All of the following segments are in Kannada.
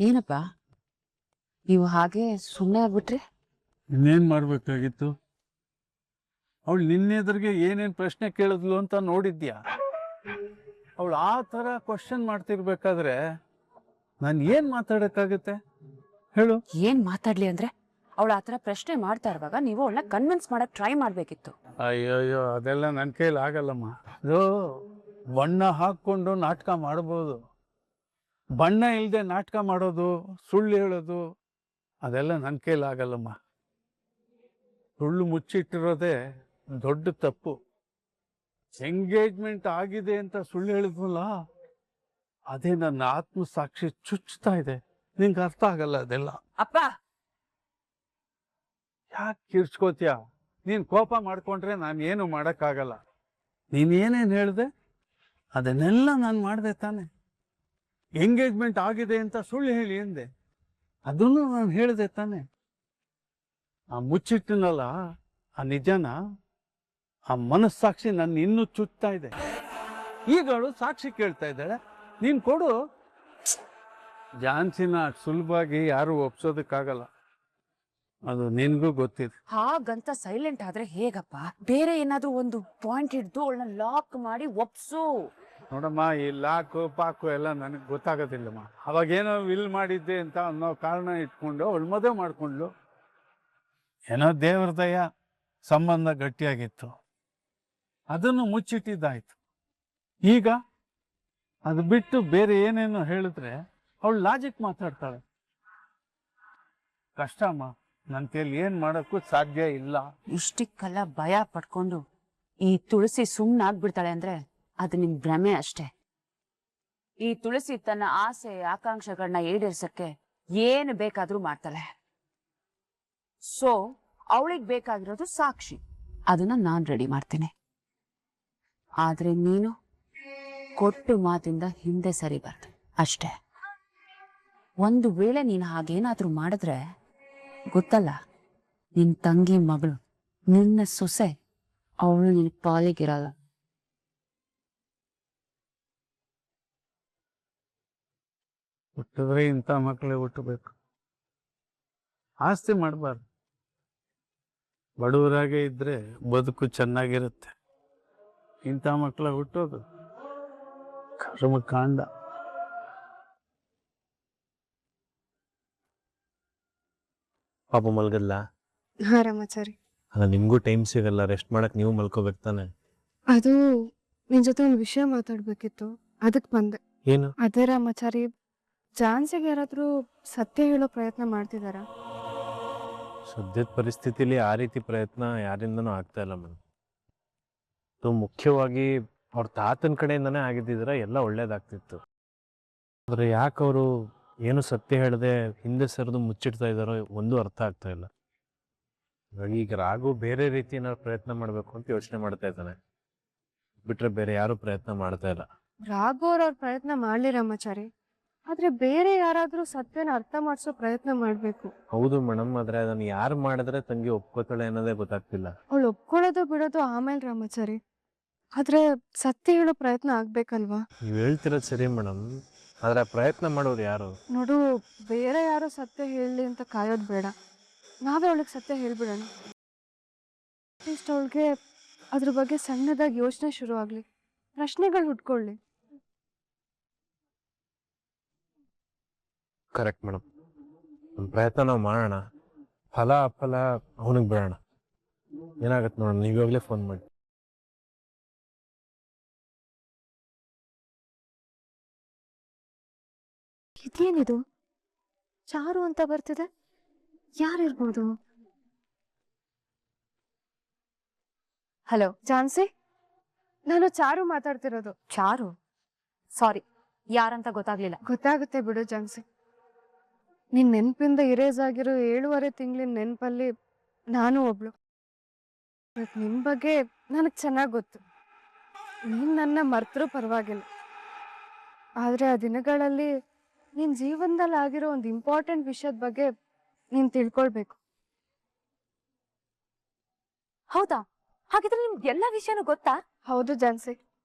ಏನಪ್ಪ ನೀವು ಹಾಗೆ ಸುಮ್ಮನೆ ಆಗ್ಬಿಟ್ರಿ? ಇನ್ನೇನ್ ಮಾಡ್ಬೇಕಾಗಿತ್ತು? ಅವಳು ನಿನ್ನೆದ್ರಿಗೆ ಏನೇನ್ ಪ್ರಶ್ನೆ ಕೇಳಿದ್ಲು ಅಂತ ನೋಡಿದ್ಯಾ? ಅವಳು ಆ ತರ ಕ್ವಶನ್ ಮಾಡ್ತಿರ್ಬೇಕಾದ್ರೆ ನಾನು ಏನ್ ಮಾತಾಡಕ್ಕಾಗತ್ತೆ ಹೇಳು? ಏನ್ ಮಾತಾಡ್ಲಿ ಅಂದ್ರೆ ಅವಳು ಆತರ ಪ್ರಶ್ನೆ ಮಾಡ್ತಾ ಇರುವಾಗ ನೀವು ಅವಳನ್ನ ಕನ್ವಿನ್ಸ್ ಮಾಡಕ್ ಟ್ರೈ ಮಾಡ್ಬೇಕಿತ್ತು. ಅಯ್ಯಯ್ಯೋ, ಅದೆಲ್ಲ ನನ್ನ ಕೈಲಿ ಆಗಲ್ಲಮ್ಮ. ಅದು ಬಣ್ಣ ಹಾಕೊಂಡು ನಾಟಕ ಮಾಡ್ಬೋದು, ಬಣ್ಣ ಇಲ್ಲದೆ ನಾಟಕ ಮಾಡೋದು, ಸುಳ್ಳು ಹೇಳೋದು ಅದೆಲ್ಲ ನನ್ನ ಕೈಲಿ ಆಗಲ್ಲಮ್ಮ. ಸುಳ್ಳು ಮುಚ್ಚಿಟ್ಟಿರೋದೇ ದೊಡ್ಡ ತಪ್ಪು. ಎಂಗೇಜ್ಮೆಂಟ್ ಆಗಿದೆ ಅಂತ ಸುಳ್ಳು ಹೇಳಿದ್ವಲ್ಲ, ಅದೇ ನನ್ನ ಆತ್ಮಸಾಕ್ಷಿ ಚುಚ್ತಾ ಇದೆ. ನಿಂಗೆ ಅರ್ಥ ಆಗಲ್ಲ ಅದೆಲ್ಲ. ಅಪ್ಪ, ಯಾಕೆ ಕಿರ್ಚ್ಕೋತೀಯ? ನೀನ್ ಕೋಪ ಮಾಡ್ಕೊಂಡ್ರೆ ನಾನು ಏನು ಮಾಡೋಕ್ಕಾಗಲ್ಲ. ನೀನ್ ಏನೇನು ಹೇಳ್ದೆ ಅದನ್ನೆಲ್ಲ ನಾನು ಮಾಡಿದೆ ತಾನೆ. ಎಂಗೇಜ್ಮೆಂಟ್ ಆಗಿದೆ ಅಂತ ಸುಳ್ಳು ಹೇಳಿ ಎಂದೆ, ಅದನ್ನು ನಾನು ಹೇಳಿದೆ ತಾನೆ. ಆ ಮುಚ್ಚಿಟ್ಟಿನಲ್ಲ ಆ ನಿಜನ, ಆ ಮನಸ್ಸಾಕ್ಷಿ ನನ್ನ ಇನ್ನೂ ಚುಚ್ತಾ ಇದೆ. ಈಗಳು ಸಾಕ್ಷಿ ಕೇಳ್ತಾ ಇದ್ದಾಳೆ, ನೀನ್ ಕೊಡು. ಜಾನ್ಸಿನ ಸುಲಭವಾಗಿ ಯಾರು ಒಪ್ಸೋದಕ್ಕಾಗಲ್ಲ, ಅದು ನಿನ್ಗೂ ಗೊತ್ತಿದೆ. ಹಾಗಂತ ಸೈಲೆಂಟ್ ಆದ್ರೆ ಹೇಗಪ್ಪ? ಬೇರೆ ಏನಾದ್ರೂ ಒಂದು ಪಾಯಿಂಟ್ ಹಿಡ್ದು ಅವಳನ್ನ ಲಾಕ್ ಮಾಡಿ ಒಪ್ಸು. ನೋಡಮ್ಮ, ಈ ಲಾಕು ಪಾಕು ಎಲ್ಲ ನನಗೆ ಗೊತ್ತಾಗೋದಿಲ್ಲಮ್ಮ. ಅವಾಗೇನೋ ವಿಲ್ ಮಾಡಿದ್ದೆ ಅಂತ ಅನ್ನೋ ಕಾರಣ ಇಟ್ಕೊಂಡು ಅವಳು ಮದುವೆ ಮಾಡ್ಕೊಂಡ್ಲು. ಏನೋ ದೇವ್ರ ದಯ, ಸಂಬಂಧ ಗಟ್ಟಿಯಾಗಿತ್ತು, ಅದನ್ನು ಮುಚ್ಚಿಟ್ಟಿದ್ದಾಯ್ತು. ಈಗ ಅದು ಬಿಟ್ಟು ಬೇರೆ ಏನೇನೋ ಹೇಳಿದ್ರೆ ಅವಳು ಲಾಜಿಕ್ ಮಾತಾಡ್ತಾಳೆ. ಕಷ್ಟಮ್ಮ, ನನ್ನ ಕೈಲಿ ಏನ್ ಮಾಡೋಕ್ಕೂ ಸಾಧ್ಯ ಇಲ್ಲ. ಇಷ್ಟಕ್ಕೆಲ್ಲ ಭಯ ಪಡ್ಕೊಂಡು ಈ ತುಳಸಿ ಸುಮ್ಮನಾಗ್ಬಿಡ್ತಾಳೆ ಅಂದ್ರೆ ಅದು ನಿಮ್ ಭ್ರಮೆ ಅಷ್ಟೇ. ಈ ತುಳಸಿ ತನ್ನ ಆಸೆ ಆಕಾಂಕ್ಷೆಗಳನ್ನ ಈಡೇರ್ಸಕ್ಕೆ ಏನು ಬೇಕಾದ್ರೂ ಮಾಡ್ತಾಳೆ. ಸೊ ಅವಳಿಗೆ ಬೇಕಾಗಿರೋದು ಸಾಕ್ಷಿ, ಅದನ್ನ ನಾನ್ ರೆಡಿ ಮಾಡ್ತೀನಿ. ಆದ್ರೆ ನೀನು ಕೊಟ್ಟು ಮಾತಿಂದ ಹಿಂದೆ ಸರಿಬಾರ್ದು ಅಷ್ಟೇ. ಒಂದು ವೇಳೆ ನೀನು ಹಾಗೇನಾದ್ರೂ ಮಾಡಿದ್ರೆ ಗೊತ್ತಲ್ಲ, ನಿನ್ ತಂಗಿ ಮಗಳು, ನಿನ್ನ ಸೊಸೆ, ಅವಳು ನಿನ್ ಪಾಲಿಗಿರಲ್ಲ. ಹುಟ್ಟಿದ್ರೆ ಇಂಥ ಮಕ್ಕಳೇ ಹುಟ್ಟಬೇಕು. ಆಸ್ತಿ ಮಾಡಬಾರ್ದು. ಬಡವರಾಗೆ ಇದ್ರೆ ಬದುಕು ಚೆನ್ನಾಗಿರುತ್ತೆ. ಇಂಥ ಮಕ್ಕಳ ಹುಟ್ಟೋದು ಕರ್ಮಕಾಂಡ. ಪಾಪ ಮಲ್ಗಲ್ಲ? ಹಾ ರಾಮಾಚಾರಿ, ಅಲ್ಲ, ನಿಮ್ಗೂ ಟೈಮ್ ಸಿಗಲ್ಲ, ರೆಸ್ಟ್ ಮಾಡಕ್ ನೀವು ಮಲ್ಕೋಬೇಕು ತಾನೆ. ಅದು ನಿನ್ ಜೊತೆ ಒಂದು ವಿಷಯ ಮಾತಾಡ್ಬೇಕಿತ್ತು, ಅದಕ್ ಬಂದೆ. ಏನು? ಅದೇ ರಾಮಾಚಾರಿ, ಜಾನ್ಸಿಗೆ ಯಾರಾದ್ರೂ ಸತ್ಯ ಹೇಳೋ ಪ್ರಯತ್ನ ಮಾಡ್ತಿದಾರ? ಸದ್ಯದ ಪರಿಸ್ಥಿತಿಲಿ ಆ ರೀತಿ ಪ್ರಯತ್ನ ಯಾರಿಂದನೂ ಆಗ್ತಾ ಇಲ್ಲ ಮೇಡಮ್. ಅದು ಮುಖ್ಯವಾಗಿ ಅವ್ರ ತಾತನ ಕಡೆಯಿಂದನೇ ಆಗಿದ್ದಿದ್ರೆ ಎಲ್ಲ ಒಳ್ಳೇದಾಗ್ತಿತ್ತು. ಆದ್ರೆ ಯಾಕೆ ಅವರು ಏನು ಸತ್ಯ ಹೇಳದೆ ಹಿಂದೆ ಸರಿದು ಮುಚ್ಚಿಡ್ತಾ ಇದ್ದಾರೋ ಒಂದು ಅರ್ಥ ಆಗ್ತಾ ಇಲ್ಲ. ಹಾಗಾಗಿ ಈಗ ರಾಘು ಬೇರೆ ರೀತಿ ಏನಾದ್ರು ಪ್ರಯತ್ನ ಮಾಡ್ಬೇಕು ಅಂತ ಯೋಚನೆ ಮಾಡ್ತಾ ಇದ್ದಾನೆ, ಬಿಟ್ರೆ ಬೇರೆ ಯಾರು ಪ್ರಯತ್ನ ಮಾಡ್ತಾ ಇಲ್ಲ. ರಾಘು ಅವ್ರ ಪ್ರಯತ್ನ ಮಾಡ್ಲಿ ರಾಮಾಚಾರಿ, ಆದ್ರೆ ಬೇರೆ ಯಾರಾದ್ರೂ ಸತ್ಯನ ಅರ್ಥ ಮಾಡ್ಸೋ ಪ್ರಯತ್ನ ಮಾಡ್ಬೇಕು. ಹೌದು ಮೇಡಮ್, ಆದ್ರೆ ಅದನ್ನ ಯಾರು ಮಾಡಿದ್ರೆ ತಂಗಿ ಒಪ್ಕೋತಾಳೆ ಅನ್ನೋದೇ ಗೊತ್ತಾಗ್ತಿಲ್ಲ. ಅವಳು ಒಪ್ಕೊಳ್ಳೋದು ಬಿಡೋದು ಆಮೇಲೆ ರಾಮಾಚಾರಿ, ಆದ್ರೆ ಸತ್ಯ ಹೇಳೋ ಪ್ರಯತ್ನ ಆಗ್ಬೇಕಲ್ವಾ? ನೀವು ಹೇಳ್ತಿರೋದು ಸರಿ ಮೇಡಮ್, ಆದ್ರೆ ಪ್ರಯತ್ನ ಮಾಡೋರು ಯಾರು? ನೋಡು, ಬೇರೆ ಯಾರೋ ಸತ್ಯ ಹೇಳಲಿ ಅಂತ ಕಾಯೋದು ಬೇಡ, ನಾವೇ ಅವಳಿಗೆ ಸತ್ಯ ಹೇಳ್ಬಿಡೋಣ. ಅಟ್ಲೀಸ್ಟ್ ಅವಳಿಗೆ ಅದ್ರ ಬಗ್ಗೆ ಸಣ್ಣದಾಗಿ ಯೋಚನೆ ಶುರು ಆಗ್ಲಿ, ಪ್ರಶ್ನೆಗಳು ಹುಟ್ಕೊಳ್ಳಿ. ಕರೆಕ್ಟ್ ಮೇಡಮ್, ಒಂದು ಪ್ರಯತ್ನ ನಾವು ಮಾಡೋಣ, ಫಲ ಅಫಲ ಅವನಿಗೆ ಬಿಡೋಣ. ಏನಾಗತ್ತೆ ನೋಡೋಣ, ನೀವು ಇವಾಗಲೇ ಫೋನ್ ಮಾಡಿ. ಇದೇನಿದು ಚಾರು ಅಂತ ಬರ್ತಿದೆ? ಯಾರಿರ್ಬೋದು? ಹಲೋ ಜಾನ್ಸಿ, ನಾನು ಚಾರು ಮಾತಾಡ್ತಿರೋದು. ಚಾರು? ಸಾರಿ, ಯಾರಂತ ಗೊತ್ತಾಗ್ಲಿಲ್ಲ. ಗೊತ್ತಾಗುತ್ತೆ ಬಿಡು ಜಾನ್ಸಿ, ನಿನ್ ನೆನಪಿಂದ ಇರೇಸ್ ಆಗಿರೋ 7.5 ತಿಂಗಳಿನ ನೆನಪಲ್ಲಿ ನಾನು ಒಬ್ಳು. ನಿನ್ ಬಗ್ಗೆ ನನಗ್ ಚೆನ್ನಾಗ್ ಗೊತ್ತು, ನೀನ್ ನನ್ನ ಮರ್ತರೂ ಪರವಾಗಿಲ್ಲ. ಆದ್ರೆ ಆ ದಿನಗಳಲ್ಲಿ ನಿನ್ ಜೀವನದಲ್ಲಿ ಆಗಿರೋ ಒಂದು ಇಂಪಾರ್ಟೆಂಟ್ ವಿಷಯದ ಬಗ್ಗೆ ನೀನ್ ತಿಳ್ಕೊಳ್ಬೇಕು. ಹೌದಾ? ಹಾಗಿದ್ರೆ ನಿಮ್ಗೆ ಎಲ್ಲ ವಿಷಯನೂ ಗೊತ್ತಾ? ಹೌದು ಜಾನ್ಸಿ,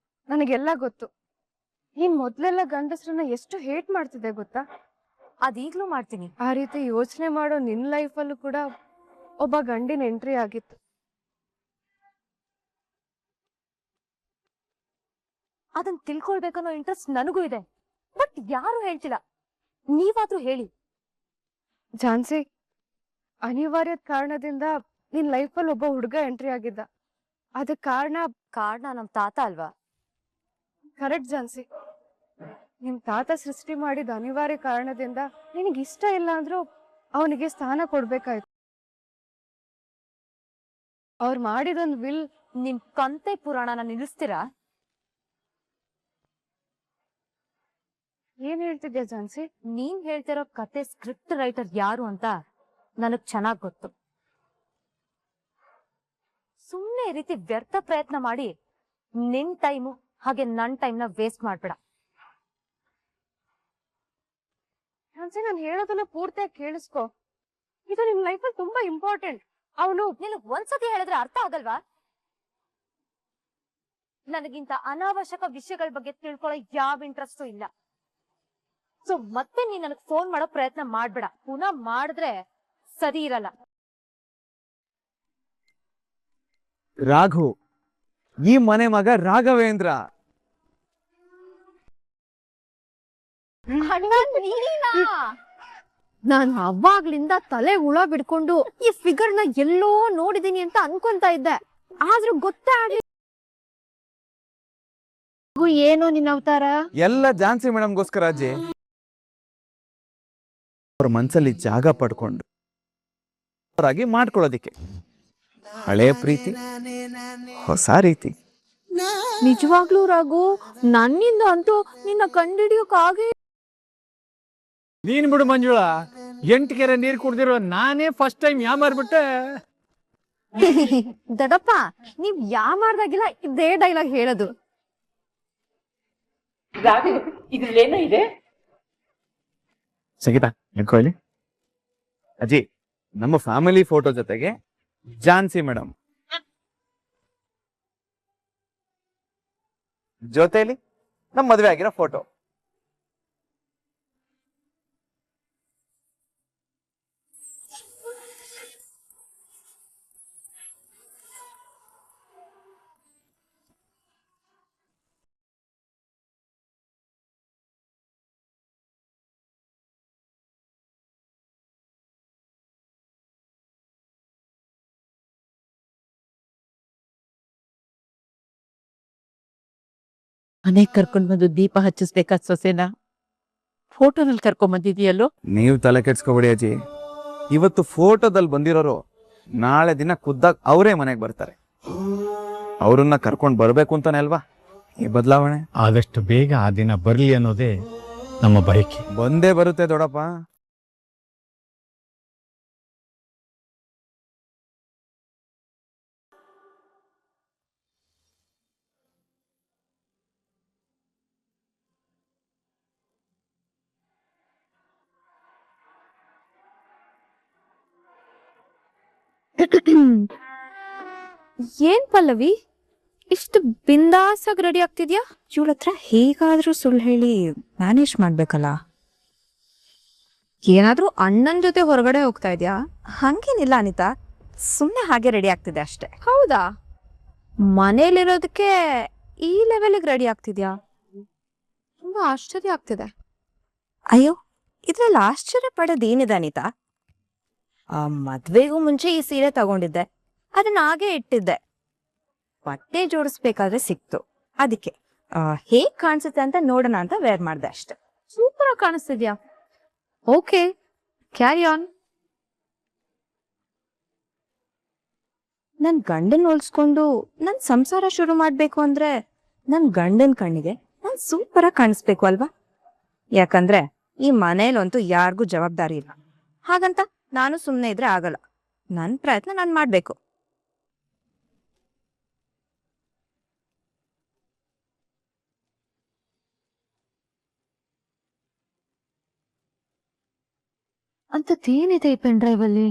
ನನಗೆಲ್ಲ ಗೊತ್ತು. ನೀನ್ ಮೊದ್ಲೆಲ್ಲ ಗಂಡಸ್ರನ್ನ ಎಷ್ಟು ಹೇಟ್ ಮಾಡ್ತಿದ್ದೆ ಗೊತ್ತಾ? ಅದೀಗ್ಲೂ ಮಾಡ್ತೀನಿ. ಆ ರೀತಿ ಯೋಚನೆ ಮಾಡೋ ನಿನ್ ಲೈಫಲ್ಲೂ ಕೂಡ ಒಬ್ಬ ಗಂಡಿನ ಎಂಟ್ರಿ ಆಗಿತ್ತು. ಅದನ್ನ ತಿಳ್ಕೊಳ್ಬೇಕನ್ನೋ ಇಂಟ್ರೆಸ್ಟ್ ನನಗೂ ಇದೆ, ಬಟ್ ಯಾರು ಹೇಳ್ತಿಲ್ಲ. ನೀವಾದ್ರೂ ಹೇಳಿ. ಝಾನ್ಸಿ, ಅನಿವಾರ್ಯದ ಕಾರಣದಿಂದ ನಿನ್ ಲೈಫಲ್ಲಿ ಒಬ್ಬ ಹುಡುಗ ಎಂಟ್ರಿ ಆಗಿದ್ದ. ಅದಕ್ ಕಾರಣ ನಮ್ ತಾತ ಅಲ್ವಾ? ಕರೆಕ್ಟ್ ಝಾನ್ಸಿ. ನಿಮ್ ತಾತ ಸೃಷ್ಟಿ ಮಾಡಿದ ಅನಿವಾರ್ಯ ಕಾರಣದಿಂದ ನಿನಗೆ ಇಷ್ಟ ಇಲ್ಲ ಅಂದ್ರೂ ಅವನಿಗೆ ಸ್ಥಾನ ಕೊಡ್ಬೇಕಾಯ್ತು. ಅವ್ರು ಮಾಡಿದೊಂದು ವಿಲ್. ನಿಮ್ ಕಂತೆ ಪುರಾಣನ ನಿಲ್ಲಿಸ್ತೀರಾ? ಏನ್ ಹೇಳ್ತಿದ್ಯಾ ಝಾನ್ಸಿ? ನೀನ್ ಹೇಳ್ತಿರೋ ಕತೆ ಸ್ಕ್ರಿಪ್ಟ್ ರೈಟರ್ ಯಾರು ಅಂತ ನನಗ್ ಚೆನ್ನಾಗ್ ಗೊತ್ತು. ಸುಮ್ನೆ ಈ ರೀತಿ ವ್ಯರ್ಥ ಪ್ರಯತ್ನ ಮಾಡಿ ನಿನ್ ಟೈಮು ಹಾಗೆ ನನ್ ಟೈಮ್ನ ವೇಸ್ಟ್ ಮಾಡ್ಬೇಡ. ಝಾನ್ಸಿ, ನಾನು ಹೇಳೋದನ್ನ ಪೂರ್ತಿಯಾಗಿ ಕೇಳಿಸ್ಕೊ. ಇದು ನಿಮ್ ಲೈಫಲ್ಲಿ ತುಂಬಾ ಇಂಪಾರ್ಟೆಂಟ್. ಅವನು ನಿನಗ್ ಒಂದ್ಸತಿ ಹೇಳಿದ್ರೆ ಅರ್ಥ ಆಗಲ್ವಾ? ನನಗಿಂತ ಅನಾವಶ್ಯಕ ವಿಷಯಗಳ ಬಗ್ಗೆ ತಿಳ್ಕೊಳ್ಳೋ ಯಾವ ಇಂಟ್ರೆಸ್ಟು ಇಲ್ಲ. ಸೊ ಮತ್ತೆ ನೀನ್ ನನಗ್ ಫೋನ್ ಮಾಡೋ ಪ್ರಯತ್ನ ಮಾಡ್ಬೇಡ. ಪುನಃ ಮಾಡಿದ್ರೆ ಸರಿ ಇರಲ್ಲ. ರಾಘು, ಈ ಮನೆ ಮಗ ರಾಘವೇಂದ್ರ. ನಾನು ಅವಾಗ್ಲಿಂದ ತಲೆ ಹುಳ ಬಿಡ್ಕೊಂಡು ಈ ಫಿಗರ್ ನ ಎಲ್ಲೋ ನೋಡಿದೀನಿ ಅಂತ ಅನ್ಕೊಂತ ಇದ್ದೆ, ಆದ್ರೂ ಗೊತ್ತೇ ಆಗ್ಲಿ. ಏನೋ ನಿನ್ನ ಅವತಾರ. ಎಲ್ಲ ಝಾನ್ಸಿ ಮೇಡಮ್ಗೋಸ್ಕರ ಅಜ್ಜಿ. ಅವ್ರ ಮನ್ಸಲ್ಲಿ ಜಾಗ ಪಡ್ಕೊಂಡು ಅವರಾಗಿ ಮಾಡ್ಕೊಳ್ಳೋದಿಕ್ಕೆ. ಹಳೆ ಪ್ರೀತಿ, ಹೊಸ ರೀತಿ. ನಿಜವಾಗ್ಲೂ ರಾಘು, ನನ್ನಿಂದ ಅಂತೂ ನಿನ್ನ ಕಂಡಿಡಿಯೋಕಾಗೆ. ನೀನ್ ಬಿಡು ಮಂಜುಳಾ, 8 ಕೆರೆ ನೀರ್ ಕುಡ್ದಿರೋ ನಾನೇ ಫಸ್ಟ್ ಟೈಮ್ ಯಾಮಾರ್ಬಿಟ್ಟೆ. ದಡಪ್ಪ, ನೀವ್ ಮಾಡ್ದಾಗಿಲ್ಲ ಇದೇ ಡೈಲಾಗ್ ಹೇಳೋದು. ಇದ್ರಲ್ಲೇನೋ ಇದೆ. ಸಂಗೀತ ಹೇಳ್ಕೊಳ್ಳಿ. ಅಜ್ಜಿ, ನಮ್ಮ ಫ್ಯಾಮಿಲಿ ಫೋಟೋ ಜೊತೆಗೆ ಝಾನ್ಸಿ ಮೇಡಮ್ ಜೊತೆಲಿ ನಮ್ಮ ಮದುವೆ ಆಗಿರೋ ಫೋಟೋ. ಮನೆಗ್ ಕರ್ಕೊಂಡ್ ಬಂದು ದೀಪ ಹಚ್ಚಿಸ್ಬೇಕಾ ಸೊಸೆನ? ಫೋಟೋನಲ್ಲಿ ಕರ್ಕೊಂಡ್ ಬಂದಿದೀಯಲ್ಲೋ? ನೀವು ತಲೆ ಕೆಡ್ಸ್ಕೊಬೇಡಿ ಅಜ್ಜಿ. ಇವತ್ತು ಫೋಟೋದಲ್ಲಿ ಬಂದಿರೋರು ನಾಳೆ ದಿನ ಖುದ್ದಾಗ ಅವರೇ ಮನೆಗೆ ಬರ್ತಾರೆ. ಅವ್ರನ್ನ ಕರ್ಕೊಂಡು ಬರ್ಬೇಕು ಅಂತಾನೆ ಅಲ್ವಾ ಈ ಬದಲಾವಣೆ. ಆದಷ್ಟು ಬೇಗ ಆ ದಿನ ಬರ್ಲಿ ಅನ್ನೋದೇ ನಮ್ಮ ಬಯಕೆ. ಬಂದೇ ಬರುತ್ತೆ ದೊಡ್ಡಪ್ಪ. ಏನ್ ಪಲ್ಲವಿ, ಇಷ್ಟು ಬಿಂದಾಸಾಗಿ ರೆಡಿ ಆಗ್ತಿದ್ಯಾ? ಇವಳ ಹತ್ರ ಹೇಗಾದ್ರೂ ಸುಳ್ಳು ಹೇಳಿ ಮ್ಯಾನೇಜ್ ಮಾಡ್ಬೇಕಲ್ಲ. ಏನಾದ್ರೂ ಅಣ್ಣನ್ ಜೊತೆ ಹೊರಗಡೆ ಹೋಗ್ತಾ ಇದ್ಯಾ? ಹಂಗೇನಿಲ್ಲ ಅನಿತಾ, ಸುಮ್ಮನೆ ಹಾಗೆ ರೆಡಿ ಆಗ್ತಿದೆ ಅಷ್ಟೇ. ಹೌದಾ? ಮನೇಲಿರೋದಕ್ಕೆ ಈ ಲೆವೆಲ್ಗೆ ರೆಡಿ ಆಗ್ತಿದ್ಯಾ? ತುಂಬಾ ಆಶ್ಚರ್ಯ ಆಗ್ತಿದೆ. ಅಯ್ಯೋ, ಇದ್ರಲ್ಲಿ ಆಶ್ಚರ್ಯ ಪಡೋದೇನಿದೆ ಅನಿತಾ? ಮದ್ವೆಗೂ ಮುಂಚೆ ಈ ಸೀರೆ ತಗೊಂಡಿದ್ದೆ, ಅದನ್ನ ಹಾಗೆ ಇಟ್ಟಿದ್ದೆ. ಬಟ್ಟೆ ಜೋಡಿಸ್ಬೇಕಾದ್ರೆ ಸಿಕ್ತು, ಅದಕ್ಕೆ ಹೇಗ್ ಕಾಣಿಸುತ್ತೆ ಅಂತ ನೋಡೋಣ ಅಂತ ವೇರ್ ಮಾಡ್ದೆ ಅಷ್ಟೆ. ಸೂಪರ್ ಆಗಿ ಕಾಣಿಸ್ತಿದ್ಯಾ. Okay, carry on. ನನ್ ಗಂಡನ್ ಹೋಲ್ಸ್ಕೊಂಡು ನನ್ ಸಂಸಾರ ಶುರು ಮಾಡ್ಬೇಕು ಅಂದ್ರೆ ನನ್ ಗಂಡನ್ ಕಣ್ಣಿಗೆ ನಾನ್ ಸೂಪರ್ ಆಗಿ ಕಾಣಿಸ್ಬೇಕು ಅಲ್ವಾ? ಯಾಕಂದ್ರೆ ಈ ಮನೇಲಂತೂ ಯಾರಿಗೂ ಜವಾಬ್ದಾರಿ ಇಲ್ಲ. ಹಾಗಂತ ನಾನು ಸುಮ್ನೆ ಇದ್ರೆ ಆಗಲ್ಲ. ನನ್ ಪ್ರಯತ್ನ ನಾನ್ ಮಾಡ್ಬೇಕು. ಅಂತದೇನಿದೆ ಈ ಪೆನ್ ಡ್ರೈವ್ ಅಲ್ಲಿ?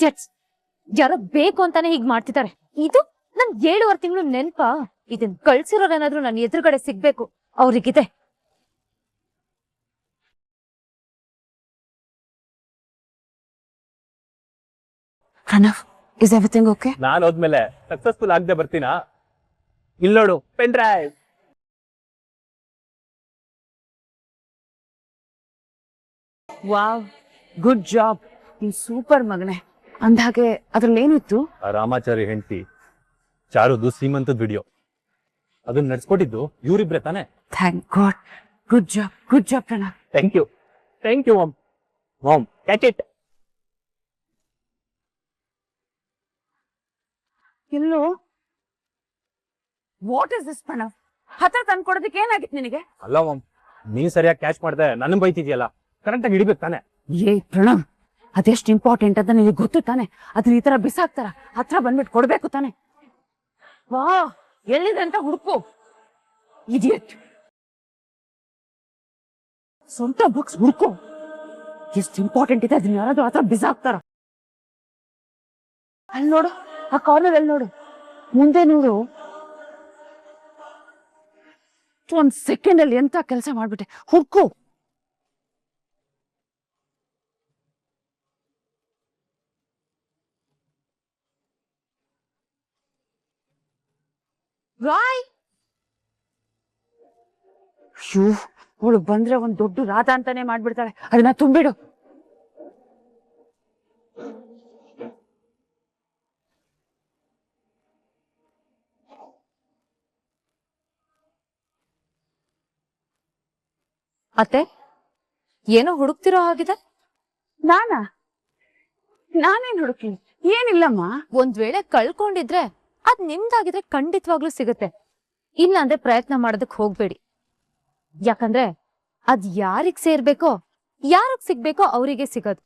ಜೆಟ್ಸ್ ಯಾರೋ ಬೇಕು ಅಂತಾನೆ ಹೀಗ್ ಮಾಡ್ತಿದ್ದಾರೆ. ಇದು ನನ್ 7.5 ತಿಂಗಳು ನೆನ್ಪ. ಇದನ್ ಕಳ್ಸಿರೋರೇನಾದ್ರೂ ನನ್ನ ಎದುರುಗಡೆ ಸಿಗ್ಬೇಕು. ಅವ್ರಿಗಿದೆ. Pranav, is everything okay? ನಾನು ಹೋದ್ಮೇಲೆ ಸಕ್ಸಸ್ಫುಲ್ ಆಗದೆ ಬರ್ತೀನಾ? ಇಲ್ಲಿ ನೋಡು, pen drive. Wow, good job. ನೀನ್ ಸೂಪರ್ ಮಗನೆ. ಅಂದ್ಹಾಗೆ ಅದ್ರಲ್ಲಿ ಏನಿತ್ತು? ಆ ರಾಮಾಚಾರಿ ಹೆಂಡತಿ ಚಾರುದು ಶ್ರೀಮಂತದ ವಿಡಿಯೋ, ಅದನ್ನ ನಡ್ಸ್ಕೊಟ್ಟಿದ್ದು ಇವರಿಬ್ರೆ ತಾನೆ? Thank God. Good job Pranav. Thank you mom. Mom, catch it. ಎಲ್ಲೋ ವಾಟ್ ಇಸ್ ದಿಸ್ ಪ್ರಣವ್? ಹತ್ರ ತಂದ್ಕೊಡೋದಕ್ಕೆ ಏನಾಗಿತ್ತು ನಿನಗೆ? ಅಲ್ಲ ಮಾಮ್, ನೀನ್ ಸರಿಯಾಗಿ ಕ್ಯಾಚ್ ಮಾಡ್ದೆ, ನನ್ನ ಬೈತಿದ್ಯಲ್ಲ, ಕರೆಕ್ಟಾಗಿ ಹಿಡಿಬೇಕು ತಾನೆ? ಏ ಪ್ರಣವ್, ಅದೆಷ್ಟು ಇಂಪಾರ್ಟೆಂಟ್ ಅಂತ ನಿನಗೆ ಗೊತ್ತು ತಾನೆ? ಅದನ್ನ ಈ ತರ ಬಿಸಾಕ್ತಾರ? ಹತ್ರ ಬಂದ್ಬಿಟ್ಟು ಕೊಡ್ಬೇಕು ತಾನೆ? ವಾ, ಎಲ್ಲಿದೆ ಅಂತ ಹುಡುಕು. ಇಡಿಯಟ್. ಸ್ವಂತ ಬುಕ್ಸ್ ಹುಡುಕು. ಎಷ್ಟು ಇಂಪಾರ್ಟೆಂಟ್ ಇದೆ, ಅದನ್ನ ಯಾರಾದ್ರೂ ಹತ್ರ ಬಿಸಾಕ್ತಾರ? ಅಲ್ಲಿ ನೋಡು, ಆ ಕಾರ್ನರ್ ಅಲ್ಲಿ ನೋಡು, ಮುಂದೆ ನೋಡು. ಒಂದ್ ಸೆಕೆಂಡ್ ಅಲ್ಲಿ ಎಂತ ಕೆಲಸ ಮಾಡ್ಬಿಟ್ಟೆ. ಹುಡುಕು. ರಾಯ್, ಅವಳು ಬಂದ್ರೆ ಒಂದ್ ದೊಡ್ಡ ರಾಧ ಅಂತಾನೆ ಮಾಡ್ಬಿಡ್ತಾಳೆ. ಅದನ್ನ ತುಂಬಿಡು. ಅತ್ತೆ, ಏನೋ ಹುಡುಕ್ತಿರೋ ಹಾಗಿದೆ. ನಾನೇನ್ ಹುಡುಕಿ? ಏನಿಲ್ಲಮ್ಮ. ಒಂದ್ ವೇಳೆ ಕಳ್ಕೊಂಡಿದ್ರೆ ಅದ್ ನಿಮ್ದಾಗಿದ್ರೆ ಖಂಡಿತವಾಗ್ಲೂ ಸಿಗುತ್ತೆ. ಇಲ್ಲ ಅಂದ್ರೆ ಪ್ರಯತ್ನ ಮಾಡೋದಕ್ ಹೋಗ್ಬೇಡಿ. ಯಾಕಂದ್ರೆ ಅದ್ ಯಾರಿಗ್ ಸೇರ್ಬೇಕೋ, ಯಾರಿಗ್ ಸಿಗ್ಬೇಕೋ ಅವರಿಗೆ ಸಿಗೋದು.